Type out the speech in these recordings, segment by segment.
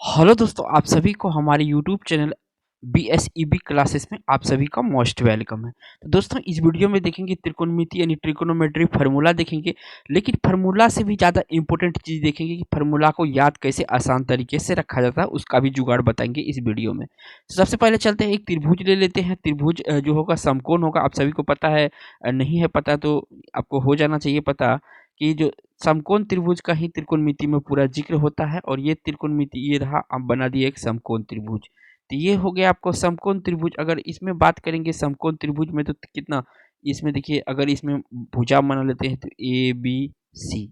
Hello दोस्तों, आप सभी को हमारे यूट्यूब चैनल BSEB क्लासेस में आप सभी का मोस्ट वेलकम है। तो दोस्तों, इस वीडियो में देखेंगे त्रिकोणमिति यानी ट्रिकोनोमेट्री फार्मूला देखेंगे। लेकिन फार्मूला से भी ज़्यादा इंपॉर्टेंट चीज़ देखेंगे कि फार्मूला को याद कैसे आसान तरीके से रखा जाता है, उसका भी जुगाड़ बताएंगे इस वीडियो में। तो सबसे पहले चलते हैं, एक त्रिभुज ले लेते हैं। त्रिभुज जो होगा समकोण होगा, आप सभी को पता है। नहीं है पता तो आपको हो जाना चाहिए पता कि जो समकोण त्रिभुज का ही त्रिकोणमिति में पूरा जिक्र होता है। और ये त्रिकोणमिति ये रहा, आप बना दिए एक समकोण त्रिभुज। तो ये हो गया आपको समकोण त्रिभुज। अगर इसमें बात करेंगे समकोण त्रिभुज में तो कितना, इसमें देखिए अगर इसमें भुजा मान लेते हैं तो ABC।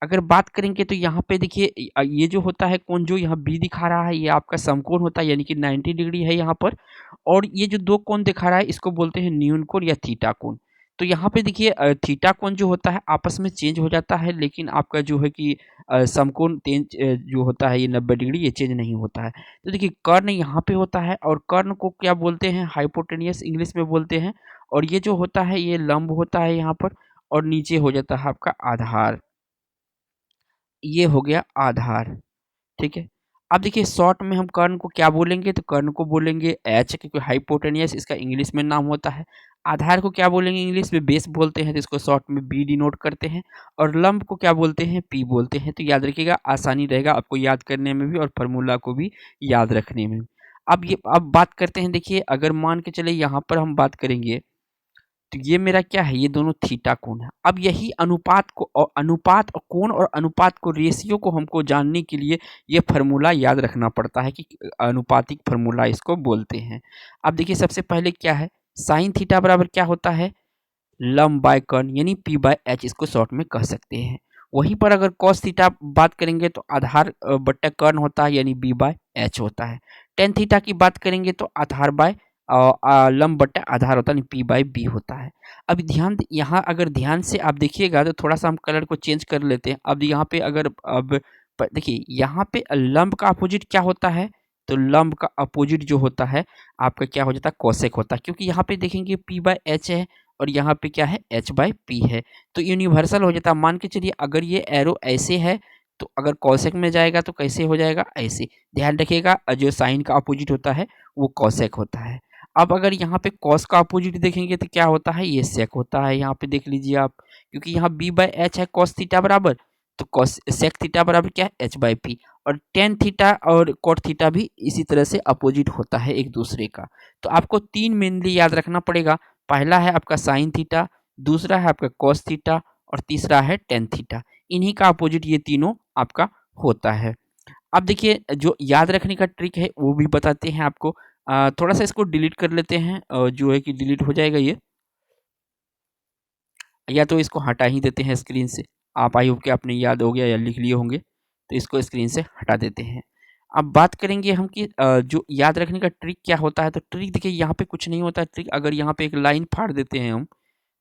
अगर बात करेंगे तो यहाँ पे देखिए ये जो होता है कोण, जो यहाँ बी दिखा रहा है, ये आपका समकोण होता है यानी कि 90 डिग्री है यहाँ पर। और ये जो दो कोण दिखा रहा है इसको बोलते हैं न्यून कोण या थीटा कोण। तो यहाँ पे देखिए थीटा कोण जो होता है आपस में चेंज हो जाता है, लेकिन आपका जो है कि समकोण जो होता है ये 90 डिग्री ये चेंज नहीं होता है। तो देखिए कर्ण यहाँ पे होता है, और कर्ण को क्या बोलते हैं, हाइपोटेनियस इंग्लिश में बोलते हैं। और ये जो होता है ये लंब होता है यहाँ पर, और नीचे हो जाता है आपका आधार। ये हो गया आधार, ठीक है। अब देखिए शॉर्ट में हम कर्ण को क्या बोलेंगे, तो कर्ण को बोलेंगे एच, क्योंकि हाइपोटेनियस इसका इंग्लिश में नाम होता है। आधार को क्या बोलेंगे, इंग्लिश में बेस बोलते हैं, तो इसको शॉर्ट में बी डिनोट करते हैं। और लंब को क्या बोलते हैं, पी बोलते हैं। तो याद रखिएगा, आसानी रहेगा आपको याद करने में भी और फार्मूला को भी याद रखने में। अब बात करते हैं, देखिए अगर मान के चले यहाँ पर हम बात करेंगे तो ये मेरा क्या है, ये दोनों थीटा कोण है। अब यही अनुपात को, और अनुपात और कोण और अनुपात को, रेशियो को हमको जानने के लिए ये फार्मूला याद रखना पड़ता है कि अनुपातिक फार्मूला इसको बोलते हैं। अब देखिए सबसे पहले क्या है, साइन थीटा बराबर क्या होता है, लंब बाय कर्ण यानी P/H, इसको शॉर्ट में कह सकते हैं। वहीं पर अगर कॉस थीटा बात करेंगे तो आधार बट्टा कर्ण होता है यानी B/H होता है। टेन थीटा की बात करेंगे तो आधार बाय लंब बट्टा आधार होता है, P/B होता है। अब यहाँ अगर ध्यान से आप देखिएगा तो थोड़ा सा हम कलर को चेंज कर लेते हैं। अब यहाँ पे अगर अब देखिए यहाँ पे लंब का अपोजिट क्या होता है, तो लंब का अपोजिट जो होता है आपका क्या हो जाता है, कोसेक होता है। क्योंकि यहाँ पे देखेंगे P/H है और यहाँ पे क्या है, H/P है, तो यूनिवर्सल हो जाता है। मान के चलिए अगर ये एरो ऐसे है तो अगर कॉसेक में जाएगा तो कैसे हो जाएगा, ऐसे। ध्यान रखिएगा, जो साइन का अपोजिट होता है वो कॉसेक होता है। अब अगर यहाँ पे कॉस का अपोजिट देखेंगे तो क्या होता है, ये सेक होता है। यहाँ पे देख लीजिए आप, क्योंकि यहाँ B/H है कॉस थीटा बराबर, तो कॉस सेक थीटा बराबर क्या है, H/P। और टेन थीटा और कॉट थीटा भी इसी तरह से अपोजिट होता है एक दूसरे का। तो आपको तीन मेनली याद रखना पड़ेगा। पहला है आपका साइन थीटा, दूसरा है आपका कॉस थीटा, और तीसरा है टेन थीटा। इन्हीं का अपोजिट ये तीनों आपका होता है। अब देखिए जो याद रखने का ट्रिक है वो भी बताते हैं आपको। थोड़ा सा इसको डिलीट कर लेते हैं, जो है कि डिलीट हो जाएगा ये, या तो इसको हटा ही देते हैं स्क्रीन से। आप आई होप कि आपने याद हो गया या लिख लिए होंगे, तो इसको स्क्रीन से हटा देते हैं। अब बात करेंगे हम कि जो याद रखने का ट्रिक क्या होता है। तो ट्रिक देखिए यहाँ पे कुछ नहीं होता है। ट्रिक अगर यहाँ पे एक लाइन फाड़ देते हैं हम,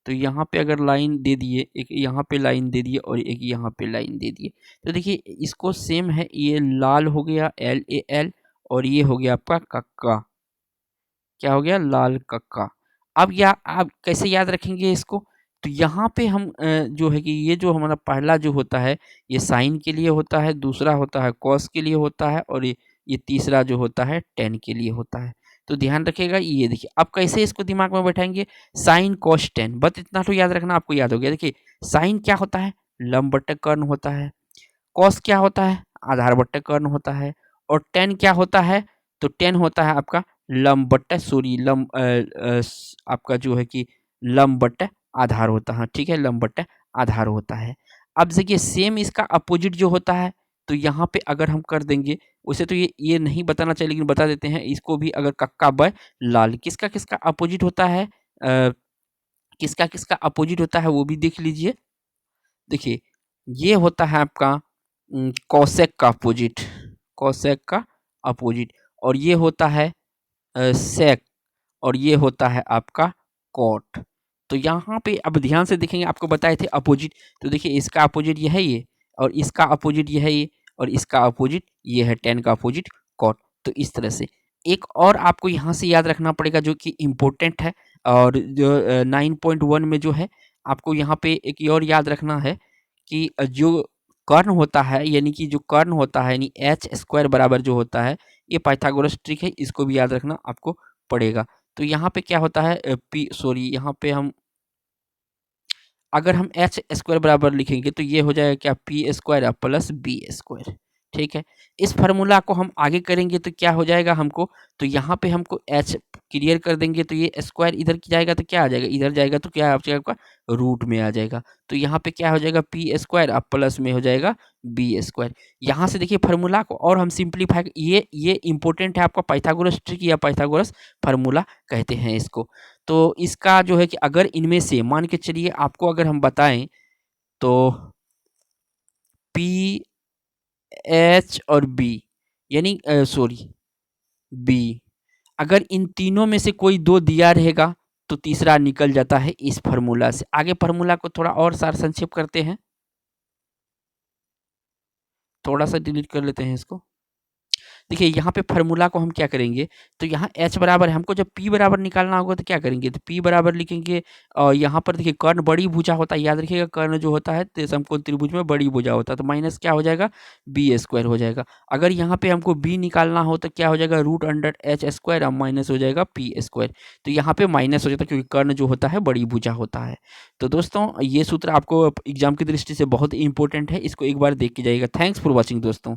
तो यहाँ पे अगर लाइन दे दिए, एक यहाँ पे लाइन दे दिए और एक यहाँ पे लाइन दे दिए, तो देखिए इसको सेम है, ये लाल हो गया LAL, और ये हो गया आपका कक्का, क्या हो गया, लाल कक्का। अब आप कैसे याद रखेंगे इसको, तो यहाँ पे हम जो है कि ये जो हमारा पहला जो होता है ये साइन के लिए होता है, दूसरा होता है कॉस के लिए होता है, और ये तीसरा जो होता है टेन के लिए होता है। तो ध्यान रखिएगा, ये देखिए अब कैसे इसको दिमाग में बैठाएंगे, साइन कॉस टेन, बस इतना तो याद रखना, आपको याद हो गया। देखिए साइन क्या होता है, लंब बट्टे कर्ण होता है। कॉस क्या होता है, आधार बट्टे कर्ण होता है। और टेन क्या होता है, तो टेन होता है आपका लंब बट्टा, सॉरी लंब आपका जो है कि लंब बट्टा आधार होता है, ठीक है, लंब बट्टा आधार होता है। अब देखिए सेम इसका अपोजिट जो होता है, तो यहाँ पे अगर हम कर देंगे, उसे तो ये नहीं बताना चाहिए लेकिन बता देते हैं इसको भी। अगर कक्का ब लाल, किसका किसका अपोजिट होता है, किसका किसका अपोजिट होता है वो भी देख लीजिए। देखिए ये होता है आपका कॉसेक का अपोजिट, कॉसेक का अपोजिट। और ये होता है सेक, और ये होता है आपका कॉट। तो यहाँ पे अब ध्यान से देखेंगे, आपको बताए थे अपोजिट, तो देखिए इसका अपोजिट ये है ये, और इसका अपोजिट ये है ये, और इसका अपोजिट ये है, टेन का अपोजिट कॉट। तो इस तरह से एक और आपको यहाँ से याद रखना पड़ेगा जो कि इम्पोर्टेंट है, और जो 9.1 में जो है आपको यहाँ पे एक और याद रखना है कि जो कर्ण होता है, यानी कि जो कर्ण होता है यानी एच स्क्वायर बराबर जो होता है, ये पाइथागोरस ट्रिक है, इसको भी याद रखना आपको पड़ेगा। तो यहाँ पे क्या होता है यहाँ पे हम अगर हम एच स्क्वायर बराबर लिखेंगे तो ये हो जाएगा क्या, p square plus b square. ठीक है, इस फार्मूला को हम आगे करेंगे तो क्या हो जाएगा हमको, तो यहाँ पे हमको एच क्लियर कर देंगे तो ये स्क्वायर इधर की जाएगा तो क्या आ जाएगा, इधर जाएगा तो क्या आ जाएगा आपका रूट में आ जाएगा। तो यहाँ पे क्या हो जाएगा, पी स्क्वायर अब प्लस में हो जाएगा बी स्क्वायर। यहाँ से देखिए फार्मूला को और हम सिंप्लीफाई, ये इंपॉर्टेंट है आपका पाइथागोरस ट्रिक या पाइथागोरस फार्मूला कहते हैं इसको। तो इसका जो है कि अगर इनमें से मान के चलिए आपको अगर हम बताएं तो पी एच और बी यानी सॉरी बी, अगर इन तीनों में से कोई दो दिया रहेगा तो तीसरा निकल जाता है इस फार्मूला से। आगे फार्मूला को थोड़ा और सार संक्षेप करते हैं, थोड़ा सा डिलीट कर लेते हैं इसको। देखिए यहाँ पे फार्मूला को हम क्या करेंगे, तो यहाँ h बराबर है, हमको जब p बराबर निकालना होगा तो क्या करेंगे, तो p बराबर लिखेंगे। यहाँ पर देखिए कर्ण बड़ी भुजा होता है, याद रखिएगा कर्ण जो होता है तो समकोण त्रिभुज में बड़ी भुजा होता है, तो माइनस क्या हो जाएगा, बी स्क्वायर हो जाएगा। अगर यहाँ पे हमको b निकालना हो तो क्या हो जाएगा, रूट अंडर एच स्क्वायर और माइनस हो जाएगा पी स्क्वायर। तो यहाँ पे माइनस हो जाता है क्योंकि कर्ण जो होता है बड़ी भुजा होता है। तो दोस्तों ये सूत्र आपको एग्जाम की दृष्टि से बहुत इंपॉर्टेंट है, इसको एक बार देख के जाइएगा। थैंक्स फॉर वॉचिंग दोस्तों।